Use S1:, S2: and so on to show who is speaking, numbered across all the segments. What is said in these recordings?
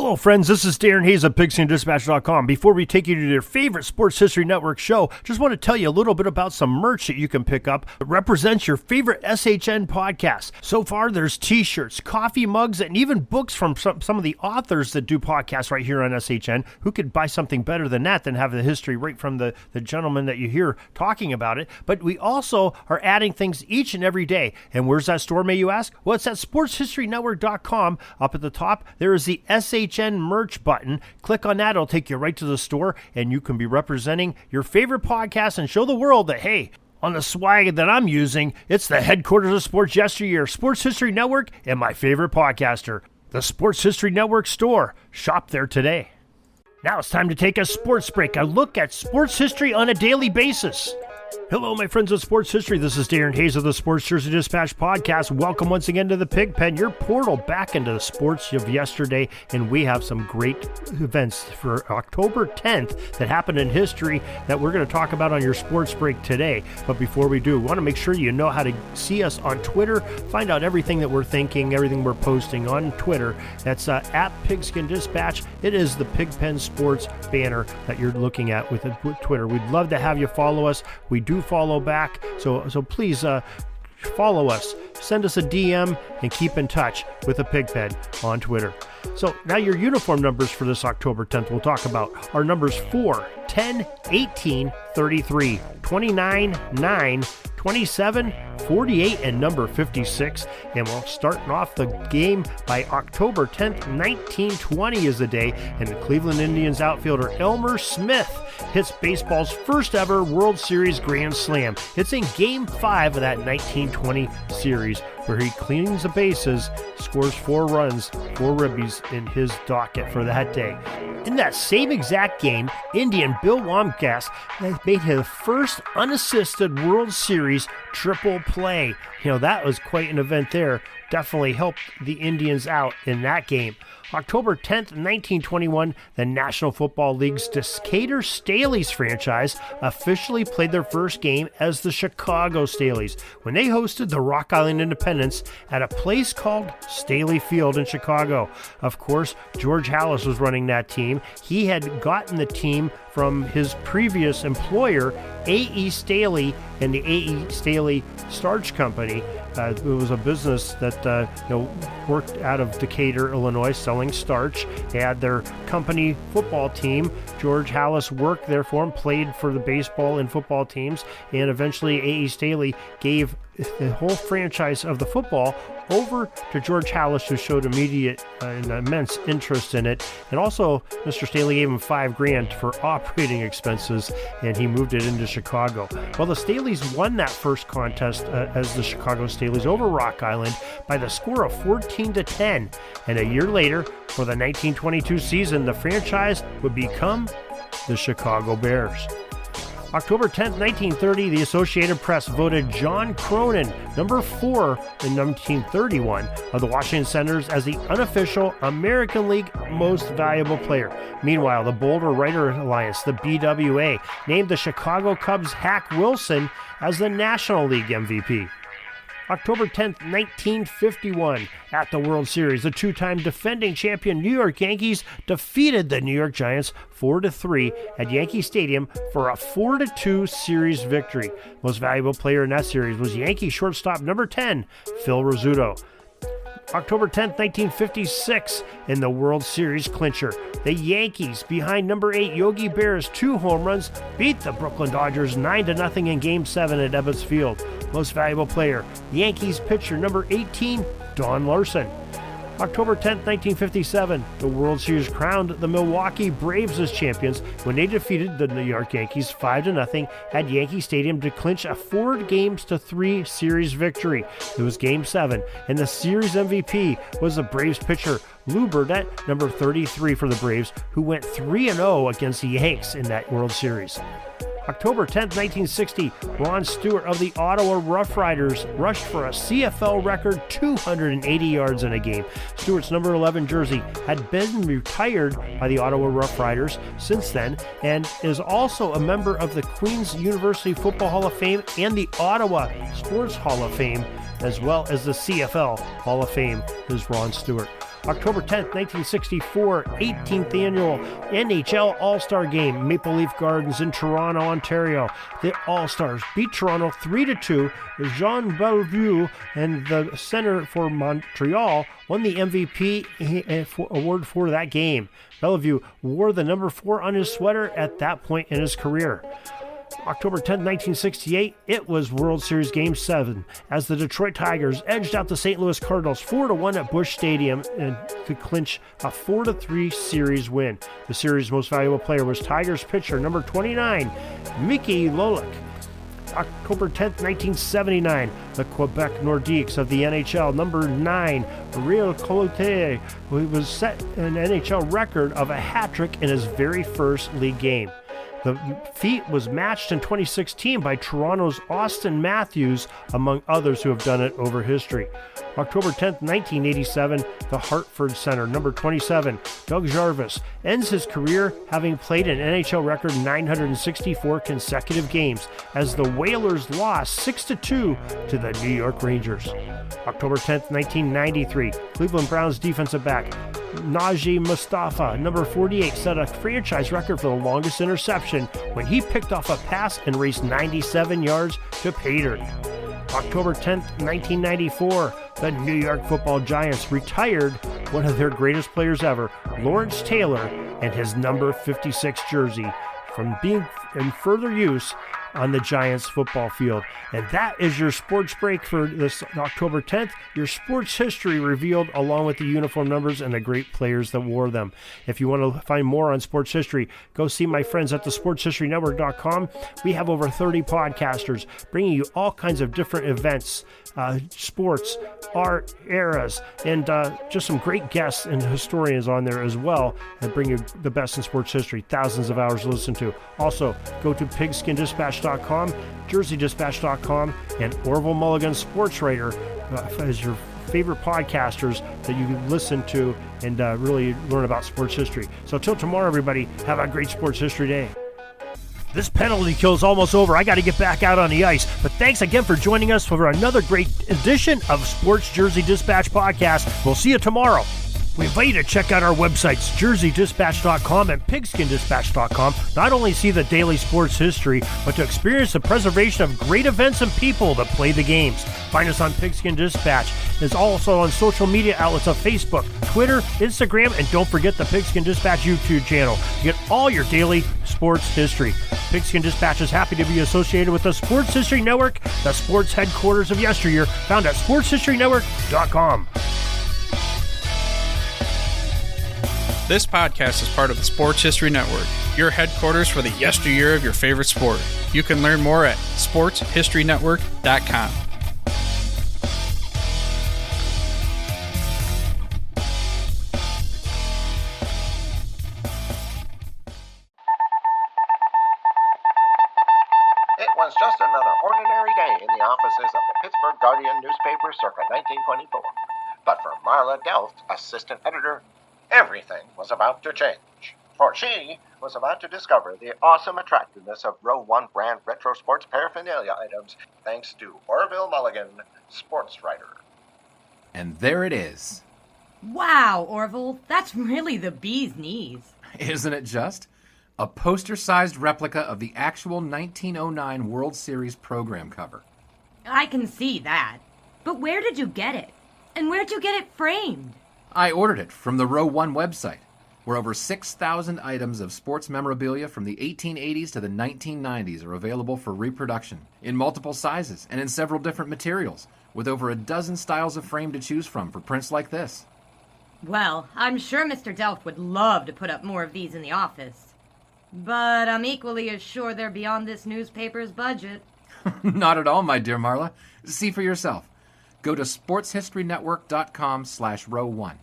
S1: Hello, friends. This is Darren Hayes of Pigskin.com. Before we take you to your favorite Sports History Network show, just want to tell you a little bit about some merch that you can pick up that represents your favorite SHN podcast. So far, there's t-shirts, coffee mugs, and even books from some of the authors that do podcasts right here on SHN. Who could buy something better than that, than have the history right from the gentleman that you hear talking about it? But we also are adding things each and every day. And where's that store, may you ask? Well, it's at SportsHistoryNetwork.com. Up at the top, there is the SHN merch button. Click on that. It'll take you right to the store, and you can be representing your favorite podcast and show the world that, hey, on the swag that I'm using, it's the headquarters of sports yesteryear, Sports History Network, and my favorite podcaster, the Sports History Network store. Shop there today. Now it's time to take a sports break, a look at sports history on a daily basis. Hello, my friends of sports history. This is Darren Hayes of the Sports Jersey Dispatch podcast. Welcome once again to the Pig Pen, your portal back into the sports of yesterday. And we have some great events for October 10th that happened in history that we're going to talk about on your sports break today. But before we do, we want to make sure you know how to see us on Twitter. Find out everything that we're thinking, everything we're posting on Twitter. That's at Pigskin Dispatch. It is the Pig Pen Sports banner that you're looking at with Twitter. We'd love to have you follow us. We do follow back, so please follow us, send us a DM, and keep in touch with the Pig Pen on Twitter. So now your uniform numbers for this October 10th we'll talk about are numbers 4, 10, 18, 33, 29, 9, 27, 48, and number 56. And we'll starting off the game by October 10th, 1920 is the day, and the Cleveland Indians outfielder Elmer Smith hits baseball's first ever World Series Grand Slam. It's in Game 5 of that 1920 series, where he cleans the bases, scores 4 runs, 4 ribbies in his docket for that day. In that same exact game, Indian Bill Wambgas made his first unassisted World Series triple play. You know, that was quite an event there. Definitely helped the Indians out in that game. October 10th, 1921, the National Football League's Decatur Staleys franchise officially played their first game as the Chicago Staleys when they hosted the Rock Island Independence at a place called Staley Field in Chicago. Of course, George Halas was running that team. He had gotten the team from his previous employer, A.E. Staley and the A.E. Staley Starch Company. It was a business that worked out of Decatur, Illinois, selling starch. They had their company football team. George Halas worked there for him, played for the baseball and football teams, and eventually A.E. Staley gave the whole franchise of the football over to George Halas, who showed immediate and immense interest in it. And also, Mr. Staley gave him $5,000 for operating expenses, and he moved it into Chicago. Well, the Staleys won that first contest as the Chicago Staleys over Rock Island by the score of 14-10. And a year later, for the 1922 season, the franchise would become the Chicago Bears. October 10th, 1930, the Associated Press voted John Cronin, number 4 in 1931, of the Washington Senators as the unofficial American League Most Valuable Player. Meanwhile, the Boulder Writer Alliance, the BWA, named the Chicago Cubs' Hack Wilson as the National League MVP. October 10th, 1951, at the World Series, the two-time defending champion New York Yankees defeated the New York Giants 4-3 at Yankee Stadium for a 4-2 series victory. Most valuable player in that series was Yankee shortstop number 10, Phil Rizzuto. October 10th, 1956, in the World Series clincher, the Yankees, behind number 8 Yogi Berra's 2 home runs, beat the Brooklyn Dodgers 9-0 in Game 7 at Ebbets Field. Most valuable player, Yankees pitcher number 18, Don Larson. October 10th, 1957, the World Series crowned the Milwaukee Braves as champions when they defeated the New York Yankees 5-0 at Yankee Stadium to clinch a 4-3 series victory. It was Game 7, and the series MVP was the Braves pitcher Lou Burdette, number 33 for the Braves, who went 3-0 against the Yanks in that World Series. October 10th, 1960, Ron Stewart of the Ottawa Rough Riders rushed for a CFL record 280 yards in a game. Stewart's number 11 jersey had been retired by the Ottawa Rough Riders since then, and is also a member of the Queen's University Football Hall of Fame and the Ottawa Sports Hall of Fame, as well as the CFL Hall of Fame is Ron Stewart. October 10th, 1964, 18th annual NHL All-Star Game, Maple Leaf Gardens in Toronto, Ontario. The All-Stars beat Toronto 3-2. Jean Bellevue and the center for Montreal won the MVP award for that game. Bellevue wore the number 4 on his sweater at that point in his career. October 10, 1968, it was World Series Game 7 as the Detroit Tigers edged out the St. Louis Cardinals 4-1 at Busch Stadium and to clinch a 4-3 series win. The series' most valuable player was Tigers pitcher number 29, Mickey Lolick. October 10th, 1979, the Quebec Nordiques of the NHL, number 9, Real Colote, who was set an NHL record of a hat trick in his very first league game. The feat was matched in 2016 by Toronto's Austin Matthews, among others who have done it over history. October 10th, 1987, the Hartford center, number 27, Doug Jarvis, ends his career having played an NHL record 964 consecutive games as the Whalers lost 6-2 to the New York Rangers. October 10th, 1993, Cleveland Browns defensive back Najee Mustafa, number 48, set a franchise record for the longest interception when he picked off a pass and raced 97 yards to pay dirt. October 10th, 1994, the New York Football Giants retired one of their greatest players ever, Lawrence Taylor, and his number 56 jersey from being in further use on the Giants football field. And that is your sports break for this October 10th. Your sports history revealed along with the uniform numbers and the great players that wore them. If you want to find more on sports history, go see my friends at the sportshistorynetwork.com. We have over 30 podcasters bringing you all kinds of different events, sports, art, eras, and just some great guests and historians on there as well that bring you the best in sports history. Thousands of hours to listen to. Also, go to pigskindispatch.com, jerseydispatch.com, and Orville Mulligan Sports Writer as your favorite podcasters that you can listen to and really learn about sports history. So till tomorrow, everybody, have a great sports history day. This penalty kill is almost over. I got to get back out on the ice. But thanks again for joining us for another great edition of Sports Jersey Dispatch Podcast. We'll see you tomorrow. We invite you to check out our websites, jerseydispatch.com and pigskindispatch.com. Not only see the daily sports history, but to experience the preservation of great events and people that play the games. Find us on Pigskin Dispatch. It's also on social media outlets of Facebook, Twitter, Instagram, and don't forget the Pigskin Dispatch YouTube channel to get all your daily sports history. Pigskin Dispatch is happy to be associated with the Sports History Network, the sports headquarters of yesteryear, found at sportshistorynetwork.com.
S2: This podcast is part of the Sports History Network, your headquarters for the yesteryear of your favorite sport. You can learn more at sportshistorynetwork.com.
S3: It was just another ordinary day in the offices of the Pittsburgh Guardian newspaper circa 1924. But for Marla Delft, assistant editor, everything was about to change. For she was about to discover the awesome attractiveness of Row 1 brand retro sports paraphernalia items thanks to Orville Mulligan, sports writer.
S4: And there it is.
S5: Wow, Orville, that's really the bee's knees.
S4: Isn't it just? A poster-sized replica of the actual 1909 World Series program cover.
S5: I can see that. But where did you get it? And where'd you get it framed?
S4: I ordered it from the Row 1 website, where over 6,000 items of sports memorabilia from the 1880s to the 1990s are available for reproduction, in multiple sizes and in several different materials, with over a dozen styles of frame to choose from for prints like this.
S5: Well, I'm sure Mr. Delft would love to put up more of these in the office. But I'm equally as sure they're beyond this newspaper's budget.
S4: Not at all, my dear Marla. See for yourself. Go to sportshistorynetwork.com/row1.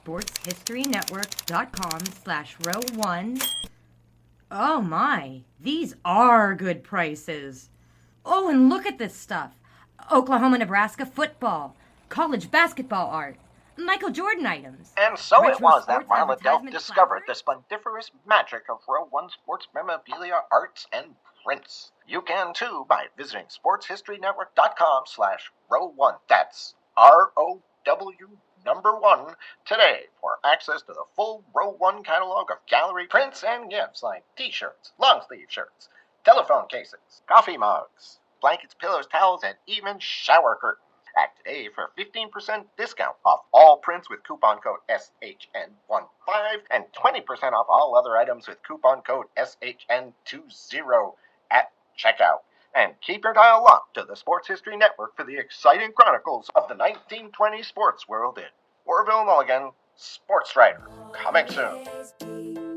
S5: sportshistorynetwork.com/row1. Oh my, these are good prices. Oh, and look at this stuff. Oklahoma-Nebraska football, college basketball art, Michael Jordan items.
S3: And so
S5: retro
S3: it was that
S5: sports
S3: Marla Delft
S5: advertisement
S3: discovered the
S5: flowers.
S3: splendiferous magic of Row 1 sports memorabilia, arts, and prints. You can too by visiting sportshistorynetwork.com/row1. That's ROW #1 today for access to the full Row 1 catalog of gallery prints and gifts like t-shirts, long-sleeve shirts, telephone cases, coffee mugs, blankets, pillows, towels, and even shower curtains. Act today for a 15% discount off all prints with coupon code SHN15 and 20% off all other items with coupon code SHN20 at checkout. And keep your dial locked to the Sports History Network for the exciting chronicles of the 1920 sports world in Orville Mulligan, Sports Writer. Coming soon.